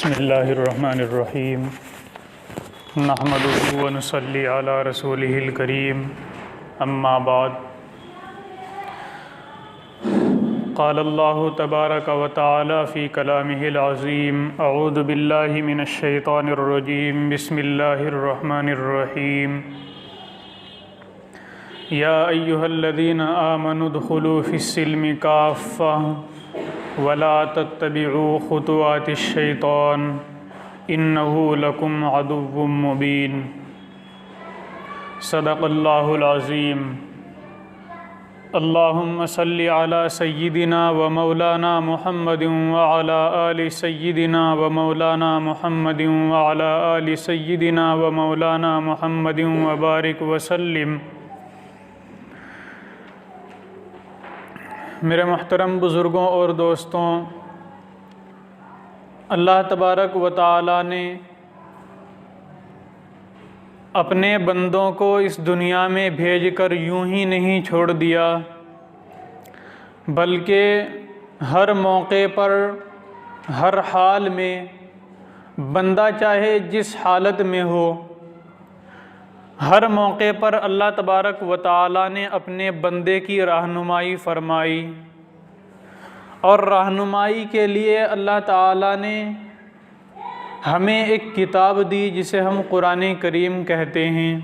बिस्मिल्लाहिर्रहमानिर्रहीम नहमदुहु व नुसल्ली अला रसूलिहिल करीम अम्मा बाद क़ालल्लाहु तबारक व तआला फ़ी कलामिहिल अज़ीम अऊज़ु बिल्लाहि मिनश शैतानिर रजीम बिस्मिल्लाहिर्रहमानिर्रहीम या अय्युहल्लज़ीना आमनु उद्ख़ुलू फ़िस्सिल्मि काफ़्फ़ह वला तत्तबिउ ख़ुतुवातिश्शैतान इन्नहु लकुम अदुव्वुम मुबीन। सदक़ल्लाहुल अज़ीम। अल्लाहुम्मा सल्लि अला सय्यिदिना व मौलाना मुहम्मदिन व अला आलि सय्यिदिना व मौलाना मुहम्मदिन व अला आलि सय्यिदिना व मौलाना मुहम्मदिन व बारिक व सल्लिम। मेरे मोहतरम बुज़ुर्गों और दोस्तों, अल्लाह तबारक व तआला ने अपने बंदों को इस दुनिया में भेजकर यूं ही नहीं छोड़ दिया, बल्कि हर मौके पर हर हाल में बंदा चाहे जिस हालत में हो, हर मौके पर अल्लाह तबारक व तआला ने अपने बंदे की रहनुमाई फरमाई। और रहनुमाई के लिए अल्लाह ताला ने हमें एक किताब दी जिसे हम कुरान करीम कहते हैं।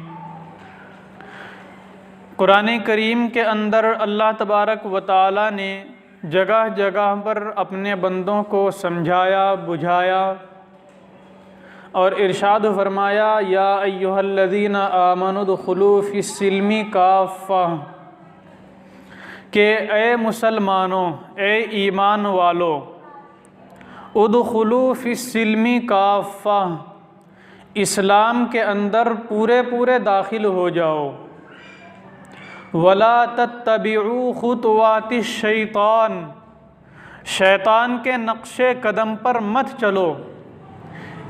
कुरान करीम के अंदर अल्लाह तबारक व तआला ने जगह जगह पर अपने बंदों को समझाया, बुझाया और इरशाद फरमाया या अय्युहल्लज़ीना आमनु उद्ख़ुलू फ़िस्सिल्मि काफ़्फ़ह, कि ए मुसलमानों, ए ईमान वालों, उद्ख़ुलू फ़िस्सिल्मि काफ़्फ़ह, इस्लाम के अंदर पूरे पूरे दाखिल हो जाओ। वला तत्तबिउ ख़ुतुवातिश्शैतान, शैतान के नक्शे कदम पर मत चलो।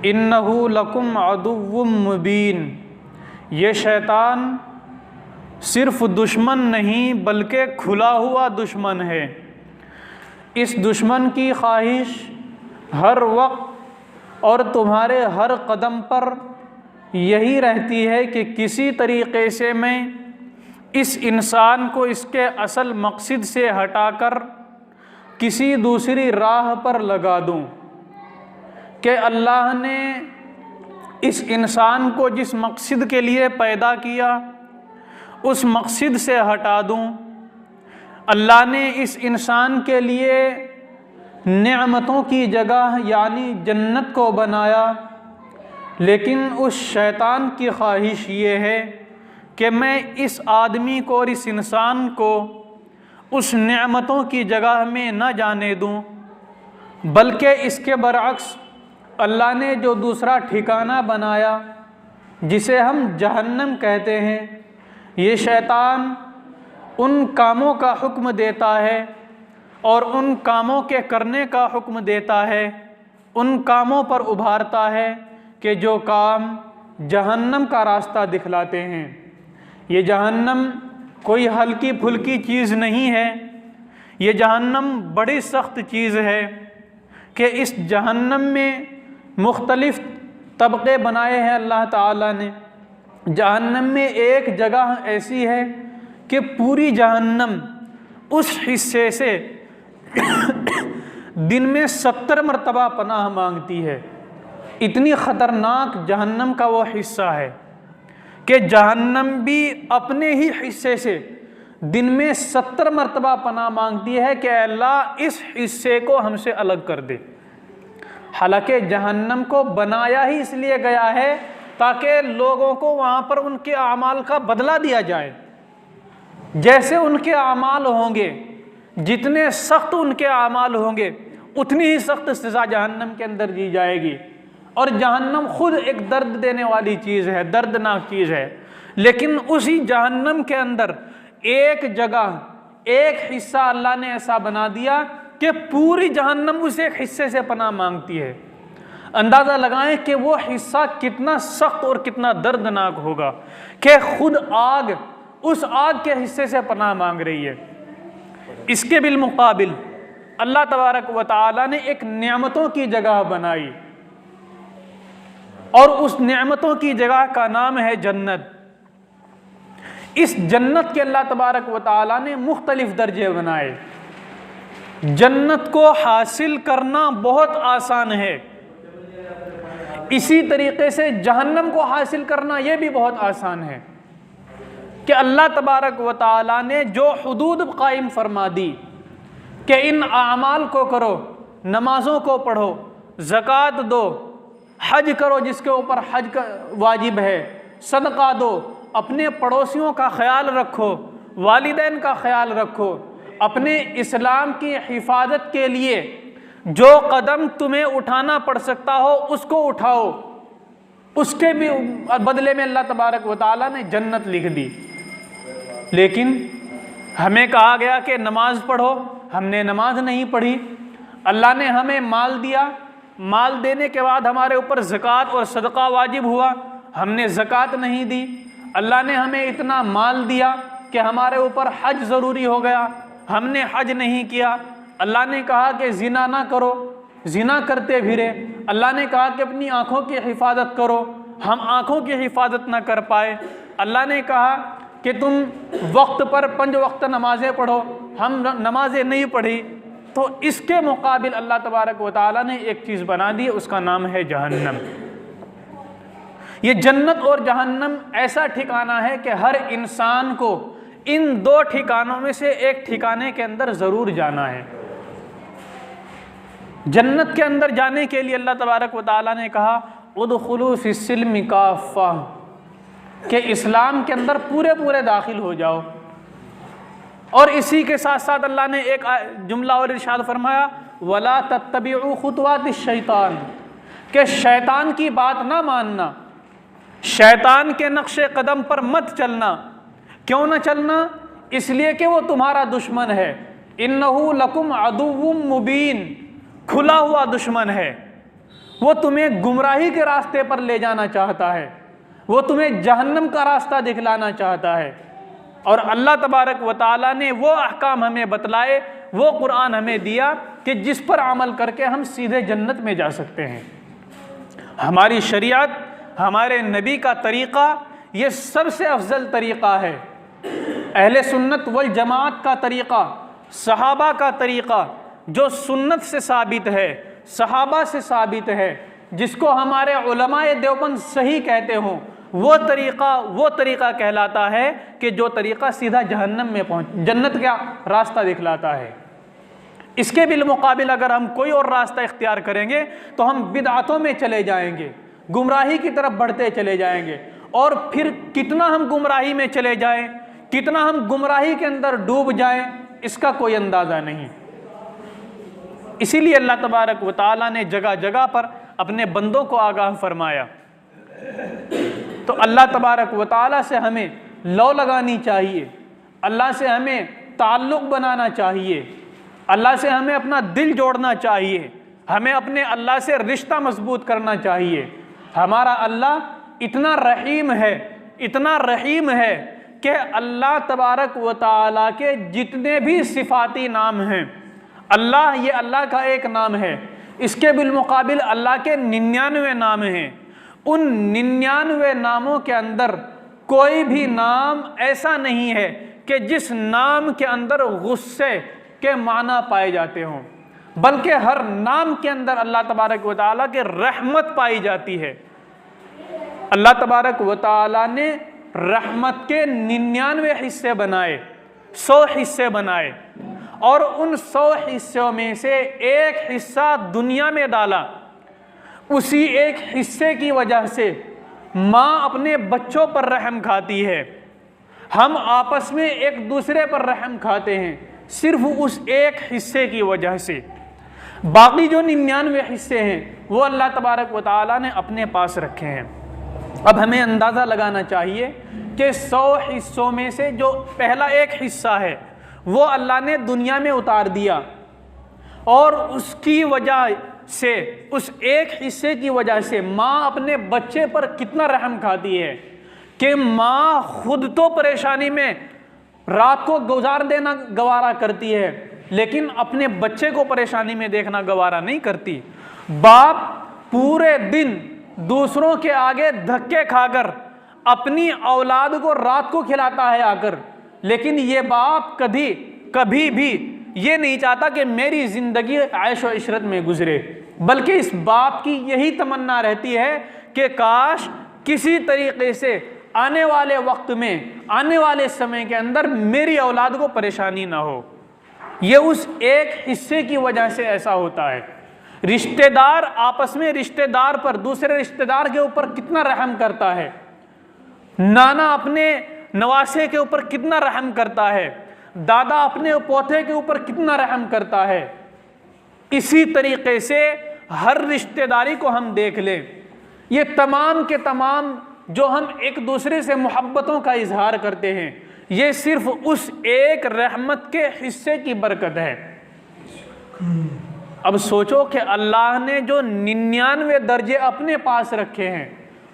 इन्नहु लकुम अदुव्वुम मुबीन, ये शैतान सिर्फ दुश्मन नहीं बल्कि खुला हुआ दुश्मन है। इस दुश्मन की ख्वाहिश हर वक्त और तुम्हारे हर कदम पर यही रहती है कि किसी तरीक़े से मैं इस इंसान को इसके असल मकसद से हटाकर किसी दूसरी राह पर लगा दूं, कि अल्लाह ने इस इंसान को जिस मकसद के लिए पैदा किया उस मकसद से हटा दूं। अल्लाह ने इस इंसान के लिए नेमतों की जगह यानी जन्नत को बनाया, लेकिन उस शैतान की ख्वाहिश ये है कि मैं इस आदमी को और इस इंसान को उस नेमतों की जगह में न जाने दूं, बल्कि इसके बरअक्स अल्लाह ने जो दूसरा ठिकाना बनाया जिसे हम जहन्नम कहते हैं, ये शैतान उन कामों का हुक्म देता है और उन कामों के करने का हुक्म देता है, उन कामों पर उभारता है कि जो काम जहन्नम का रास्ता दिखलाते हैं। ये जहन्नम कोई हल्की फुल्की चीज़ नहीं है, ये जहन्नम बड़ी सख्त चीज़ है कि इस जहन्नम में मुख्तलिफ़ तबक़े बनाए हैं अल्लाह ताला ने। जहन्नम में एक जगह ऐसी है कि पूरी जहन्नम उस हिस्से से दिन में 70 मरतबा पनाह मांगती है। इतनी ख़तरनाक जहन्नम का वो हिस्सा है कि जहन्नम भी अपने ही हिस्से से दिन में 70 मरतबा पनाह मांगती है कि अल्लाह इस हिस्से को हमसे अलग कर दे। हालांकि जहन्नम को बनाया ही इसलिए गया है ताकि लोगों को वहाँ पर उनके आमाल का बदला दिया जाए। जैसे उनके आमाल होंगे, जितने सख्त उनके आमाल होंगे, उतनी ही सख्त सज़ा जहन्नम के अंदर दी जाएगी। और जहन्नम खुद एक दर्द देने वाली चीज़ है, दर्दनाक चीज़ है। लेकिन उसी जहन्नम के अंदर एक जगह, एक हिस्सा अल्लाह ने ऐसा बना दिया कि पूरी जहन्नम उस एक हिस्से से पनाह मांगती है। अंदाज़ा लगाएं कि वो हिस्सा कितना सख्त और कितना दर्दनाक होगा कि खुद आग उस आग के हिस्से से पनाह मांग रही है। इसके बिलमुकाबिल अल्लाह तबारक व तआला ने एक नेमतों की जगह बनाई और उस नेमतों की जगह का नाम है जन्नत। इस जन्नत के अल्लाह तबारक व तआला ने मुख्तलिफ दर्जे बनाए। जन्नत को हासिल करना बहुत आसान है, इसी तरीके से जहन्नम को हासिल करना यह भी बहुत आसान है कि अल्लाह तबारक व तआला ने जो हुदूद कायम फरमा दी कि इन आमाल को करो, नमाज़ों को पढ़ो, ज़कात दो, हज करो जिसके ऊपर हज का वाजिब है, सदका दो, अपने पड़ोसियों का ख्याल रखो, वालिदैन का ख्याल रखो, अपने इस्लाम की हिफाजत के लिए जो कदम तुम्हें उठाना पड़ सकता हो उसको उठाओ, उसके भी बदले में अल्लाह तबारक व तआला ने जन्नत लिख दी। लेकिन हमें कहा गया कि नमाज पढ़ो, हमने नमाज नहीं पढ़ी। अल्लाह ने हमें माल दिया, माल देने के बाद हमारे ऊपर ज़कात और सदका वाजिब हुआ, हमने ज़कात नहीं दी। अल्लाह ने हमें इतना माल दिया कि हमारे ऊपर हज ज़रूरी हो गया, हमने हज नहीं किया। अल्लाह ने कहा कि ज़िना ना करो, ज़िना करते फिरे। अल्लाह ने कहा कि अपनी आँखों की हिफाजत करो, हम आँखों की हिफाजत ना कर पाए। अल्लाह ने कहा कि तुम वक्त पर 5 वक्त नमाज़ें पढ़ो, हम नमाज़ें नहीं पढ़ी। तो इसके मुकाबिल अल्लाह तबारक व तआला ने एक चीज़ बना दी, उसका नाम है जहन्नम। ये जन्नत और जहन्नम ऐसा ठिकाना है कि हर इंसान को इन 2 ठिकानों में से एक ठिकाने के अंदर ज़रूर जाना है। जन्नत के अंदर जाने के लिए अल्लाह तबारक व तआला ने कहा उदखुलू फिस्सिल्मि काफ़ा, कि इस्लाम के अंदर पूरे पूरे दाखिल हो जाओ। और इसी के साथ साथ अल्लाह ने एक जुमला और इरशाद फरमाया वला तत्तबिउ खुतवातिश शैतान, कि शैतान की बात ना मानना, शैतान के नक्शे कदम पर मत चलना। क्यों ना चलना? इसलिए कि वो तुम्हारा दुश्मन है। इन्नहु लकुम अदुव्वुम मुबीन, खुला हुआ दुश्मन है। वो तुम्हें गुमराही के रास्ते पर ले जाना चाहता है, वो तुम्हें जहन्नम का रास्ता दिखलाना चाहता है। और अल्लाह तबारक व तआला ने वो अहकाम हमें बतलाए, वो कुरान हमें दिया कि जिस पर अमल करके हम सीधे जन्नत में जा सकते हैं। हमारी शरीयत, हमारे नबी का तरीक़ा ये सबसे अफजल तरीक़ा है। अहले सुन्नत वल जमात का तरीक़ा, सहाबा का तरीक़ा जो सुन्नत से साबित है, सहाबा से साबित है, जिसको हमारे उलमाए देवबंद सही कहते हों, वो तरीक़ा कहलाता है कि जो तरीक़ा सीधा जहन्नम में जन्नत का रास्ता दिखलाता है। इसके बिलमुकाबिल अगर हम कोई और रास्ता इख्तियार करेंगे तो हम बिदअतों में चले जाएंगे, गुमराही की तरफ बढ़ते चले जाएंगे। और फिर कितना हम गुमराही में चले जाएं, कितना हम गुमराही के अंदर डूब जाएं, इसका कोई अंदाज़ा नहीं। इसीलिए अल्लाह तबारक व तआला ने जगह जगह पर अपने बंदों को आगाह फरमाया। तो अल्लाह तबारक व तआला से हमें लौ लगानी चाहिए, अल्लाह से हमें ताल्लुक़ बनाना चाहिए, अल्लाह से हमें अपना दिल जोड़ना चाहिए, हमें अपने अल्लाह से रिश्ता मजबूत करना चाहिए। हमारा अल्लाह इतना रहीम है, इतना रहीम है कि अल्लाह तबारक व तआला के जितने भी सिफाती नाम हैं, अल्लाह ये अल्लाह का एक नाम है, इसके बिलमुकाबिल अल्लाह के 99 नाम हैं। उन 99 नामों के अंदर कोई भी नाम ऐसा नहीं है कि जिस नाम के अंदर गुस्से के माना पाए जाते हों, बल्कि हर नाम के अंदर अल्लाह तबारक व तआला के रहमत पाई जाती है। अल्लाह तबारक व तआला ने रहमत के 99 हिस्से बनाए, 100 हिस्से बनाए, और उन 100 हिस्सों में से एक हिस्सा दुनिया में डाला। उसी एक हिस्से की वजह से माँ अपने बच्चों पर रहम खाती है, हम आपस में एक दूसरे पर रहम खाते हैं, सिर्फ उस एक हिस्से की वजह से। बाकी जो 99 हिस्से हैं वो अल्लाह तबारक व तआला ने अपने पास रखे हैं। अब हमें अंदाज़ा लगाना चाहिए कि 100 हिस्सों में से जो पहला एक हिस्सा है वो अल्लाह ने दुनिया में उतार दिया, और उसकी वजह से, उस एक हिस्से की वजह से माँ अपने बच्चे पर कितना रहम खाती है कि माँ खुद तो परेशानी में रात को गुजार देना गवारा करती है, लेकिन अपने बच्चे को परेशानी में देखना गवारा नहीं करती। बाप पूरे दिन दूसरों के आगे धक्के खाकर अपनी औलाद को रात को खिलाता है आकर, लेकिन ये बाप कभी भी ये नहीं चाहता कि मेरी ज़िंदगी ऐश व इशरत में गुजरे, बल्कि इस बाप की यही तमन्ना रहती है कि काश किसी तरीके से आने वाले वक्त में, आने वाले समय के अंदर मेरी औलाद को परेशानी ना हो। ये उस एक हिस्से की वजह से ऐसा होता है। रिश्तेदार आपस में रिश्तेदार पर, दूसरे रिश्तेदार के ऊपर कितना रहम करता है, नाना अपने नवासे के ऊपर कितना रहम करता है, दादा अपने पोते के ऊपर कितना रहम करता है। इसी तरीके से हर रिश्तेदारी को हम देख लें, ये तमाम के तमाम जो हम एक दूसरे से मोहब्बतों का इजहार करते हैं, ये सिर्फ उस एक रहमत के हिस्से की बरकत है। अब सोचो कि अल्लाह ने जो 99 दर्जे अपने पास रखे हैं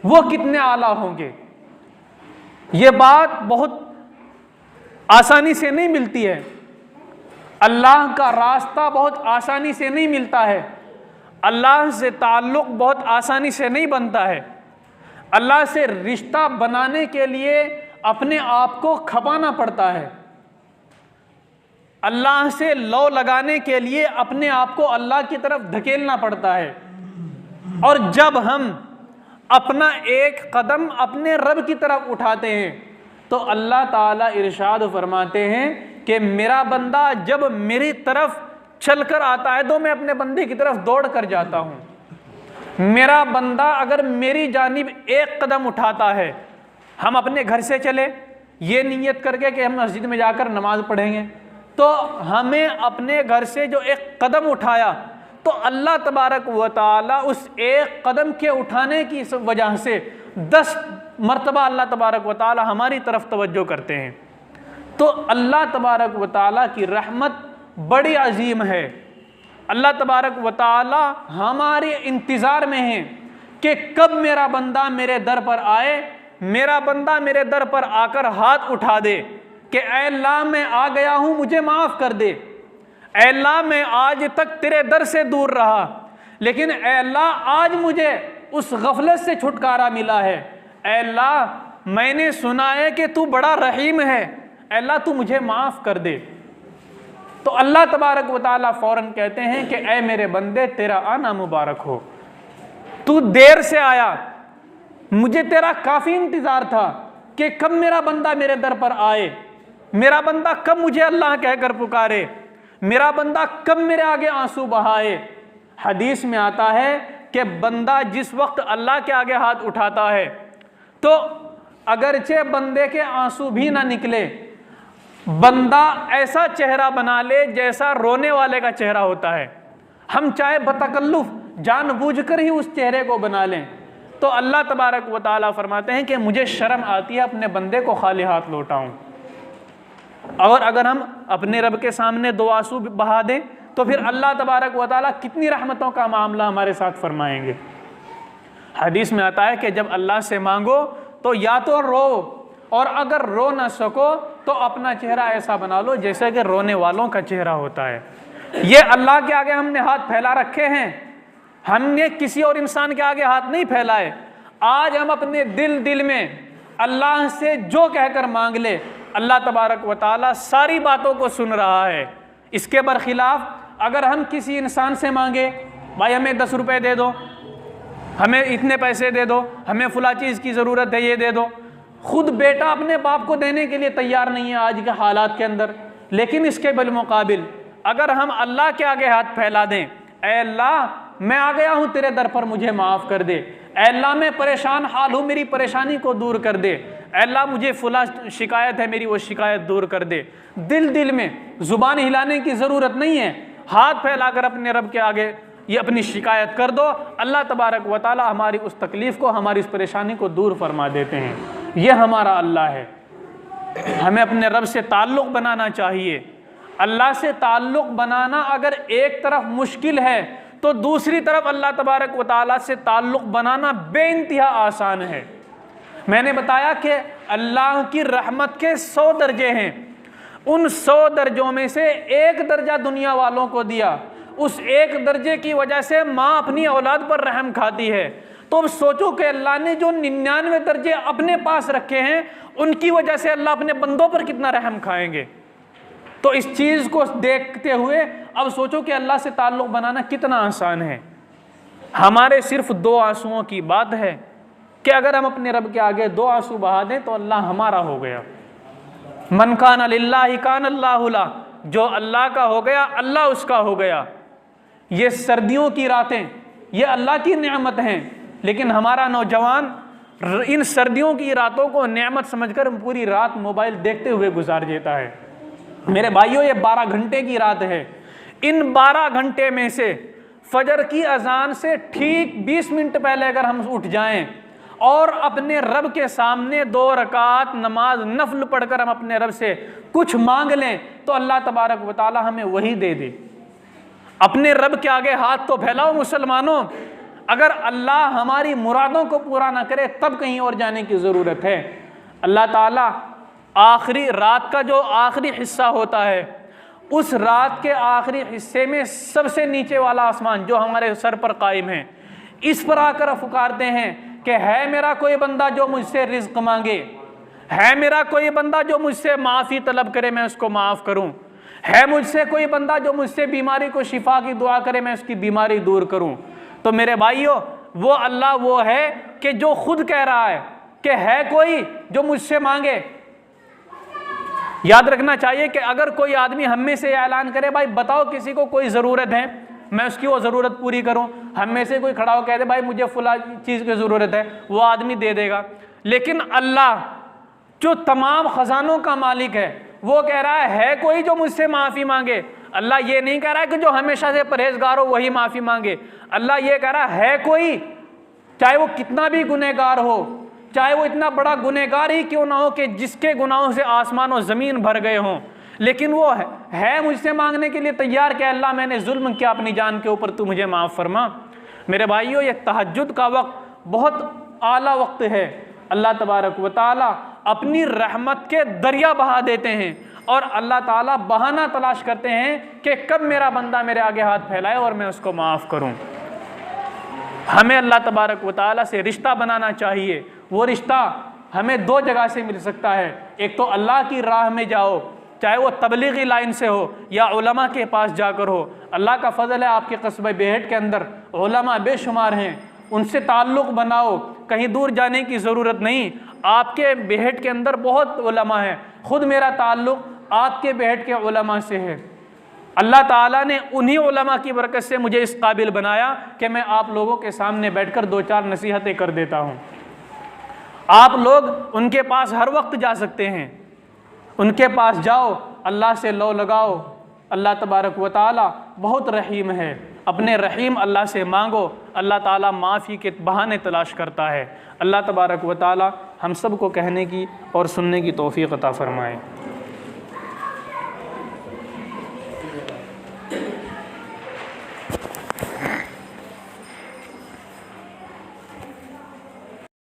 वो कितने आला होंगे। ये बात बहुत आसानी से नहीं मिलती है, अल्लाह का रास्ता बहुत आसानी से नहीं मिलता है, अल्लाह से ताल्लुक़ बहुत आसानी से नहीं बनता है। अल्लाह से रिश्ता बनाने के लिए अपने आप को खपाना पड़ता है, अल्लाह से लौ लगाने के लिए अपने आप को अल्लाह की तरफ धकेलना पड़ता है। और जब हम अपना एक कदम अपने रब की तरफ उठाते हैं तो अल्लाह ताला इरशाद फरमाते हैं कि मेरा बंदा जब मेरी तरफ चल कर आता है तो मैं अपने बंदे की तरफ दौड़ कर जाता हूँ। मेरा बंदा अगर मेरी जानिब एक कदम उठाता है, हम अपने घर से चले ये नीयत करके कि हम मस्जिद में जाकर नमाज पढ़ेंगे, तो हमें अपने घर से जो एक कदम उठाया तो अल्लाह तबारक व ताला उस एक कदम के उठाने की वजह से 10 मरतबा अल्लाह तबारक व ताला हमारी तरफ तवज्जो करते हैं। तो अल्लाह तबारक व ताला की रहमत बड़ी अजीम है। अल्लाह तबारक व ताला हमारे इंतज़ार में है कि कब मेरा बंदा मेरे दर पर आए, मेरा बंदा मेरे दर पर आकर हाथ उठा दे कि ऐ अल्लाह मैं आ गया हूँ, मुझे माफ़ कर दे। ऐ अल्लाह मैं आज तक तेरे दर से दूर रहा, लेकिन ऐ अल्लाह आज मुझे उस गफलत से छुटकारा मिला है। ऐ अल्लाह मैंने सुना है कि तू बड़ा रहीम है, ऐ अल्लाह तू मुझे माफ़ कर दे। तो अल्लाह तबारक व ताला फ़ौरन कहते हैं कि ऐ मेरे बंदे तेरा आना मुबारक हो, तू देर से आया, मुझे तेरा काफ़ी इंतज़ार था कि कब मेरा बंदा मेरे दर पर आए, मेरा बंदा कब मुझे अल्लाह कहकर पुकारे, मेरा बंदा कब मेरे आगे आंसू बहाए। हदीस में आता है कि बंदा जिस वक्त अल्लाह के आगे हाथ उठाता है तो अगरचे बंदे के आंसू भी ना निकले, बंदा ऐसा चेहरा बना ले जैसा रोने वाले का चेहरा होता है। हम चाहे बतकल्लुफ़ जानबूझकर ही उस चेहरे को बना लें, तो अल्लाह तबारक व ताला फरमाते हैं कि मुझे शर्म आती है अपने बंदे को खाली हाथ लौटाऊं। और अगर हम अपने रब के सामने 2 आंसू बहा दें तो फिर अल्लाह तबारक व ताला कितनी रहमतों का मामला हमारे साथ फरमाएंगे। हदीस में आता है कि जब अल्लाह से मांगो तो या तो रो, और अगर रो ना सको तो अपना चेहरा ऐसा बना लो जैसे कि रोने वालों का चेहरा होता है। ये अल्लाह के आगे हमने हाथ फैला रखे हैं, हमने किसी और इंसान के आगे हाथ नहीं फैलाए। आज हम अपने दिल में अल्लाह से जो कहकर मांग ले, अल्लाह तबारक व ताला सारी बातों को सुन रहा है। इसके बरखिलाफ़ अगर हम किसी इंसान से मांगे, भाई हमें 10 रुपये दे दो, हमें इतने पैसे दे दो, हमें फ़ुला चीज़ की ज़रूरत है ये दे दो, खुद बेटा अपने बाप को देने के लिए तैयार नहीं है आज के हालात के अंदर, लेकिन इसके बिलमुकाबिल अगर हम अल्लाह के आगे हाथ फैला दें, ऐ अल्लाह मैं आ गया हूँ तेरे दर पर, मुझे माफ़ कर दे, ऐ अल्लाह मैं परेशान हाल हूँ, मेरी परेशानी को दूर कर दे, ऐ अल्लाह मुझे फ़ुला शिकायत है, मेरी वो शिकायत दूर कर दे। दिल में ज़ुबान हिलाने की ज़रूरत नहीं है, हाथ फैलाकर अपने रब के आगे ये अपनी शिकायत कर दो, अल्लाह तबारक व ताला हमारी उस तकलीफ़ को, हमारी उस परेशानी को दूर फरमा देते हैं। ये हमारा अल्लाह है। हमें अपने रब से ताल्लुक़ बनाना चाहिए। अल्लाह से ताल्लुक़ बनाना अगर एक तरफ मुश्किल है तो दूसरी तरफ अल्लाह तबारक व ताला से ताल्लुक़ बनाना बेइंतहा आसान है। मैंने बताया कि अल्लाह की रहमत के 100 दर्जे हैं, उन 100 दर्जों में से एक दर्जा दुनिया वालों को दिया, उस एक दर्जे की वजह से माँ अपनी औलाद पर रहम खाती है, तो अब सोचो कि अल्लाह ने जो 99 दर्जे अपने पास रखे हैं, उनकी वजह से अल्लाह अपने बंदों पर कितना रहम खाएंगे। तो इस चीज़ को देखते हुए अब सोचो कि अल्लाह से ताल्लुक़ बनाना कितना आसान है। हमारे सिर्फ 2 आंसुओं की बात है कि अगर हम अपने रब के आगे 2 आंसू बहा दें तो अल्लाह हमारा हो गया। मन कान लिल्लाहि कान अल्लाहु ला, जो अल्लाह का हो गया अल्लाह उसका हो गया। ये सर्दियों की रातें ये अल्लाह की नेमत हैं, लेकिन हमारा नौजवान इन सर्दियों की रातों को नेमत समझकर पूरी रात मोबाइल देखते हुए गुजार देता है। मेरे भाइयों, ये 12 घंटे की रात है। इन 12 घंटे में से फजर की अजान से ठीक 20 मिनट पहले अगर हम उठ जाएं और अपने रब के सामने 2 रकात नमाज नफल पढ़कर हम अपने रब से कुछ मांग लें तो अल्लाह तबारक व तआला हमें वही दे दे। अपने रब के आगे हाथ तो फैलाओ मुसलमानों। अगर अल्लाह हमारी मुरादों को पूरा ना करे तब कहीं और जाने की ज़रूरत है। अल्लाह ताला आखिरी रात का जो आखिरी हिस्सा होता है, उस रात के आखिरी हिस्से में सबसे नीचे वाला आसमान जो हमारे सर पर कायम है, इस पर आकर पुकारते हैं कि है मेरा कोई बंदा जो मुझसे रिज़्क़ मांगे, है मेरा कोई बंदा जो मुझसे माफ़ी तलब करे मैं उसको माफ़ करूं, है मुझसे कोई बंदा जो मुझसे बीमारी को शिफा की दुआ करे मैं उसकी बीमारी दूर करूं। तो मेरे भाइयों, वो अल्लाह वो है कि जो खुद कह रहा है कि है कोई जो मुझसे मांगे। याद रखना चाहिए कि अगर कोई आदमी हम में से ऐलान करे भाई बताओ किसी को कोई ज़रूरत है, मैं उसकी वो ज़रूरत पूरी करूं, हम में से कोई खड़ा हो कह दे भाई मुझे फला चीज़ की ज़रूरत है, वो आदमी दे देगा। लेकिन अल्लाह जो तमाम ख़जानों का मालिक है वो कह रहा है कोई जो मुझसे माफ़ी मांगे। अल्लाह ये नहीं कह रहा है कि जो हमेशा से परहेजगार हो वही माफ़ी मांगे। अल्लाह ये कह रहा है कोई, चाहे वो कितना भी गुनहगार हो, चाहे वो इतना बड़ा गुनहगार ही क्यों ना हो कि जिसके गुनाहों से आसमान और ज़मीन भर गए हों, लेकिन वो है मुझसे मांगने के लिए तैयार कि अल्लाह मैंने जुल्म किया अपनी जान के ऊपर, तू मुझे माफ़ फरमा। मेरे भाइयों, ये तहज्जुद का वक्त बहुत आला वक्त है। अल्लाह तबारक व तआला अपनी रहमत के दरिया बहा देते हैं और अल्लाह ताला बहाना तलाश करते हैं कि कब मेरा बंदा मेरे आगे हाथ फैलाए और मैं उसको माफ़ करूं। हमें अल्लाह तबारक व तआला से रिश्ता बनाना चाहिए। वो रिश्ता हमें 2 जगह से मिल सकता है। एक तो अल्लाह की राह में जाओ, चाहे वो तबलीगी लाइन से हो या उलमा के पास जाकर हो। अल्लाह का फ़ज़ल है आपके कस्बे बेहट के अंदर उलमा बेशुमार हैं, उनसे ताल्लुक़ बनाओ, कहीं दूर जाने की ज़रूरत नहीं। आपके बेहट के अंदर बहुत उलमा हैं, ख़ुद मेरा ताल्लुक़ आपके बेहट के उलमा से है। अल्लाह ताला ने उन्हीं उलमा की बरकत से मुझे इस काबिल बनाया कि मैं आप लोगों के सामने बैठकर 2-4 नसीहतें कर देता हूँ। आप लोग उनके पास हर वक्त जा सकते हैं, उनके पास जाओ, अल्लाह से लो लगाओ। अल्लाह तबारक व तआला बहुत रहीम है। अपने रहीम अल्लाह से मांगो, अल्लाह ताला माफ़ी के बहाने तलाश करता है। अल्लाह तबारक व तआला हम सब को कहने की और सुनने की तौफ़ीक़ अता फ़रमाए।